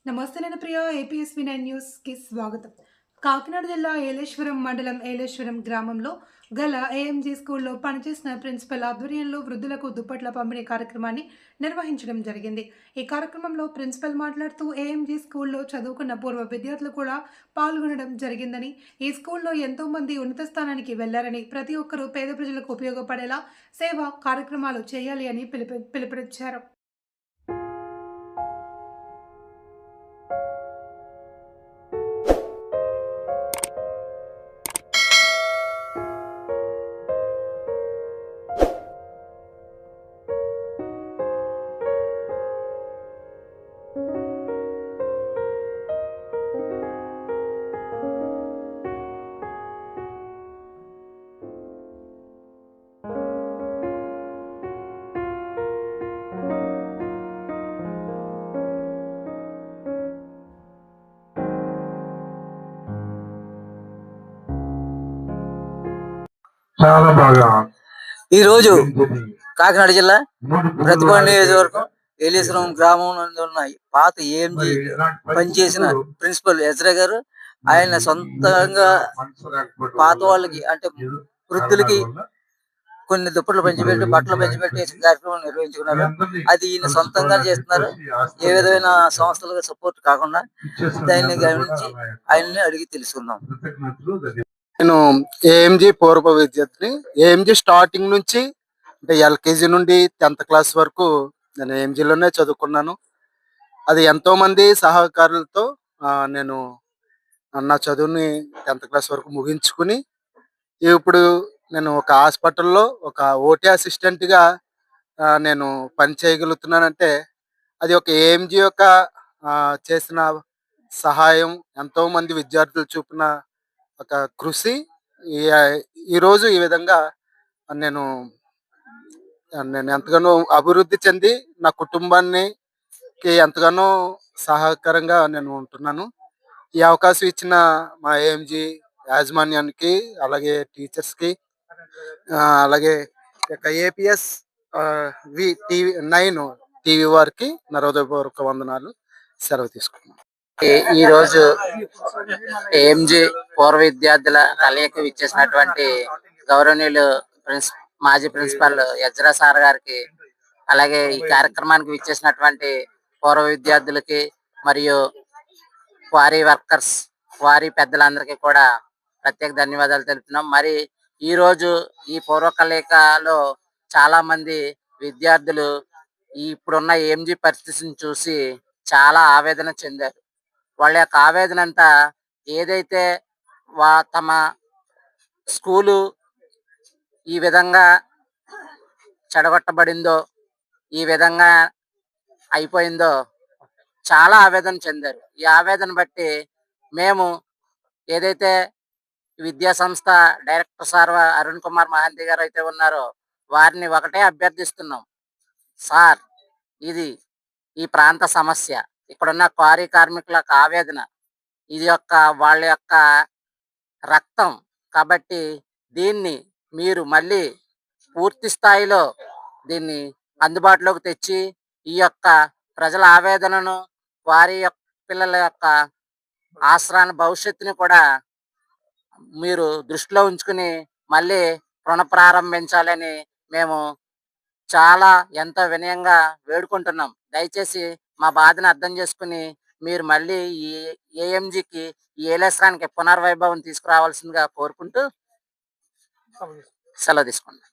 నమస్తే నేను ప్రియ ఏపీఎస్వి9 న్యూస్కి స్వాగతం. కాకినాడ జిల్లా ఏలేశ్వరం మండలం ఏలేశ్వరం గ్రామంలో గల ఏఎంజీ స్కూల్లో పనిచేసిన ప్రిన్సిపల్ ఆధ్వర్యంలో వృద్ధులకు దుప్పట్ల పంపిణీ కార్యక్రమాన్ని నిర్వహించడం జరిగింది. ఈ కార్యక్రమంలో ప్రిన్సిపల్ మాట్లాడుతూ ఏఎంజీ స్కూల్లో చదువుకున్న పూర్వ విద్యార్థులు కూడా పాల్గొనడం జరిగిందని, ఈ స్కూల్లో ఎంతో మంది ఉన్నత స్థానానికి వెళ్లారని, ప్రతి ఒక్కరూ పేద ప్రజలకు ఉపయోగపడేలా సేవా కార్యక్రమాలు చేయాలి అని పిలుపునిచ్చారు. చాలా బాగా ఈ రోజు కాకినాడ జిల్లా ప్రతిపాడు నియోజకవర్గం ఏలేశ్వరం గ్రామం నుండి ఉన్న పాత ఏఎంజీ పనిచేసిన ప్రిన్సిపల్ ఎజ్రా గారు ఆయన సొంతంగా పాత వాళ్ళకి అంటే వృద్ధులకి కొన్ని దుప్పట్లు పంచిపెట్టి బట్టలు పంచిపెట్టి కార్యక్రమం నిర్వహించుకున్నారు. అది ఈయన సొంతంగా చేస్తున్నారు. ఏ విధమైన సంస్థలకు సపోర్ట్ కాకుండా దాన్ని గమనించి ఆయన్ని అడిగి తెలుసుకుందాం. నేను ఏఎంజీ పూర్వ విద్యార్థిని. ఏఎంజీ స్టార్టింగ్ నుంచి అంటే ఎల్కేజీ నుండి 10th క్లాస్ వరకు నేను ఏఎంజీలోనే చదువుకున్నాను. అది ఎంతో మంది సహకారులతో నేను నా చదువుని 10th క్లాస్ వరకు ముగించుకుని ఇప్పుడు నేను ఒక హాస్పిటల్లో ఒక ఓటీ అసిస్టెంట్గా నేను పని చేయగలుగుతున్నానంటే అది ఒక ఏఎంజీ యొక్క చేసిన సహాయం, ఎంతో మంది విద్యార్థులు చూపిన ఒక కృషి. ఈరోజు ఈ విధంగా నేను నేను ఎంతగానో అభివృద్ధి చెంది నా కుటుంబాన్ని ఎంతగానో సహకారంగా నేను ఉంటున్నాను. ఈ అవకాశం ఇచ్చిన మా ఏఎంజీ యాజమాన్యానికి, అలాగే టీచర్స్కి, అలాగే ఏపీఎస్ వి టీవీ 9 టీవీ వారికి నా హృదయపూర్వక వందనాలు. సెలవు తీసుకున్నాను. ఈ రోజు ఏఎంజీ పూర్వ విద్యార్థుల కలయిక ఇచ్చేసినటువంటి గౌరవనీయులు మాజీ ప్రిన్సిపల్ ఎజ్రా సార్ గారికి, అలాగే ఈ కార్యక్రమానికి విచ్చేసినటువంటి పూర్వ విద్యార్థులకి మరియు వారి వర్కర్స్, వారి పెద్దలందరికీ కూడా ప్రత్యేక ధన్యవాదాలు తెలుపుతున్నాం. మరి ఈ రోజు ఈ పూర్వ కలయికలో చాలా మంది విద్యార్థులు ఇప్పుడున్న ఏఎంజీ పరిస్థితిని చూసి చాలా ఆవేదన చెందారు. వాళ్ళ యొక్క ఆవేదన అంతా ఏదైతే తమ స్కూలు ఈ విధంగా చెడగొట్టబడిందో, ఈ విధంగా అయిపోయిందో చాలా ఆవేదన చెందారు. ఈ ఆవేదన బట్టి మేము ఏదైతే విద్యా సంస్థ డైరెక్టర్ సార్ అరుణ్ కుమార్ మహంతి గారు అయితే ఉన్నారో వారిని ఒకటే అభ్యర్థిస్తున్నాం. సార్, ఇది ఈ ప్రాంత సమస్య, ఇక్కడున్న క్వారీ కార్మికుల యొక్క ఆవేదన, ఇది వాళ్ళ యొక్క రక్తం కాబట్టి దీన్ని మీరు మళ్ళీ పూర్తి స్థాయిలో దీన్ని అందుబాటులోకి తెచ్చి ఈ యొక్క ప్రజల ఆవేదనను, వారి యొక్క పిల్లల యొక్క ఆసరాన్ని, భవిష్యత్తుని కూడా మీరు దృష్టిలో ఉంచుకుని మళ్ళీ పునఃప్రారంభించాలని మేము చాలా ఎంతో వినయంగా వేడుకుంటున్నాం. దయచేసి మా బాధను అర్థం చేసుకుని మీరు మళ్ళీ ఈ ఏఎంజీకి, ఈ ఏలేశ్వరానికి పునర్వైభవం తీసుకురావాల్సిందిగా కోరుకుంటూ సెలవు తీసుకున్నాం.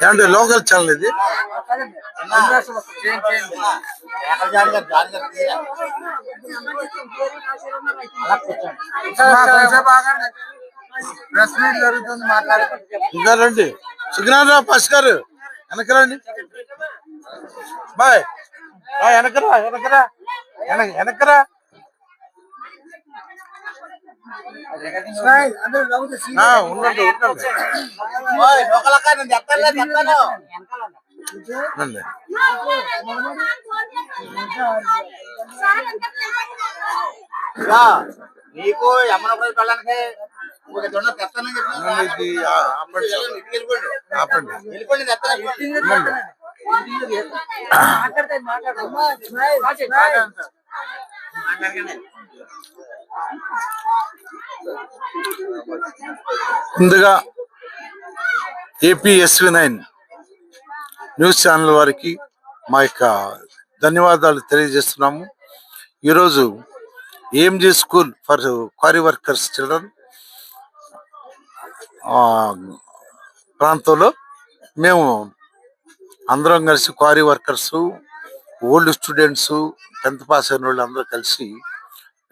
ఏమంటే లోకల్ ఛానల్ ఇది. ప్రెస్ మీట్ జరుగుతుంది, ఇంకా రండి. సుగ్నాథరావు ఫస్ట్ గారు వెనకరండి. బాయ్ వెనకరా వెనకరా వెనకరా. ఉండండి ఉండండి. రండి. నీకు యమ్మనపల్లి వెళ్ళడానికి ఒక దొండ తెస్తానని రండి, ఇది ఆపండి సార్. ఆపండి. వెళ్ళిపోండి రండి. ముందుగా ఏపీఎస్వి9 న్యూస్ ఛానల్ వారికి మా యొక్క ధన్యవాదాలు తెలియజేస్తున్నాము. ఈరోజు AMG school for quarry workers children ప్రాంతంలో మేము అందరం కలిసి quarry workers, old students, 10th pass అయిన వాళ్ళు అందరూ కలిసి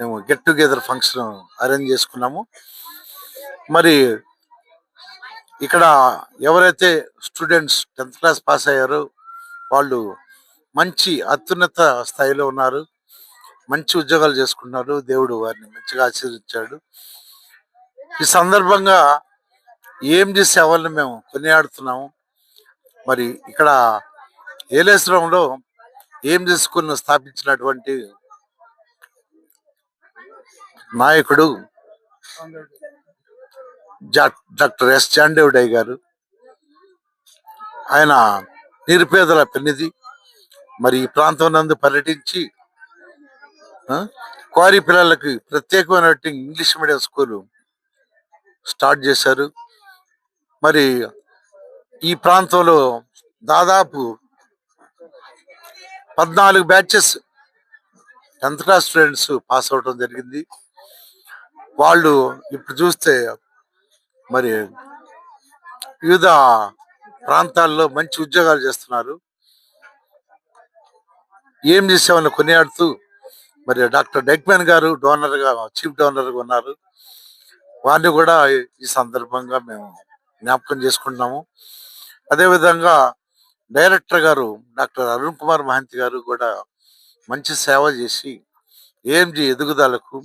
మేము గెట్ టుగెదర్ ఫంక్షన్ అరేంజ్ చేసుకున్నాము. మరి ఇక్కడ ఎవరైతే స్టూడెంట్స్ 10th క్లాస్ పాస్ అయ్యారో వాళ్ళు మంచి అత్యున్నత స్థాయిలో ఉన్నారు, మంచి ఉద్యోగాలు చేసుకున్నారు. దేవుడు వారిని మంచిగా ఆశీర్వదించాడు. ఈ సందర్భంగా ఏఎంజీ సేవలను మేము కొనియాడుతున్నాము. మరి ఇక్కడ ఏలేశ్వరంలో ఏఎంజీ స్కూల్ను స్థాపించినటువంటి నాయకుడు డాక్టర్ ఎస్ చాండేవుడయ్య గారు. ఆయన నిరుపేదల పెన్నిధి. మరి ఈ ప్రాంతం నందు పర్యటించి క్వారీ పిల్లలకి ప్రత్యేకమైనటువంటి ఇంగ్లీష్ మీడియం స్కూలు స్టార్ట్ చేశారు. మరి ఈ ప్రాంతంలో దాదాపు 14 batches 10th class students pass అవడం జరిగింది. వాళ్ళు ఇప్పుడు చూస్తే మరి వివిధ ప్రాంతాల్లో మంచి ఉద్యోగాలు చేస్తున్నారు. ఏం చేసేవాళ్ళని కొనియాడుతూ మరి డాక్టర్ డెక్మెన్ గారు చీఫ్ డోనర్గా ఉన్నారు. వారిని కూడా ఈ సందర్భంగా మేము జ్ఞాపకం చేసుకుంటున్నాము. అదేవిధంగా డైరెక్టర్ గారు డాక్టర్ అరుణ్ కుమార్ మహంతి గారు కూడా మంచి సేవ చేసి ఏఎంజీ ఎదుగుదలకు,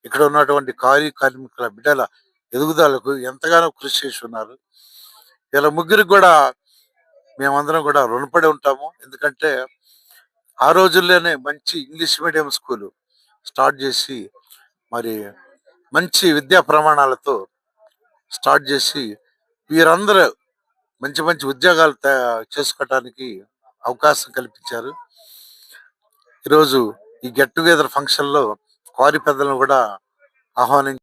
ఇక్కడ ఉన్నటువంటి కార్మికుల బిడ్డల ఎదుగుదలకు ఎంతగానో కృషి చేసి ఉన్నారు. ఇలా ముగ్గురికి కూడా మేమందరం కూడా రుణపడి ఉంటాము. ఎందుకంటే ఆ రోజుల్లోనే మంచి ఇంగ్లీష్ మీడియం స్కూలు స్టార్ట్ చేసి మరి మంచి విద్యా ప్రమాణాలతో స్టార్ట్ చేసి వీరందరూ మంచి మంచి ఉద్యోగాలు చేసుకోవటానికి అవకాశం కల్పించారు. ఈరోజు ఈ గెట్ టుగెదర్ ఫంక్షన్లో క్వారీ పెద్దలను కూడా ఆహ్వానించారు.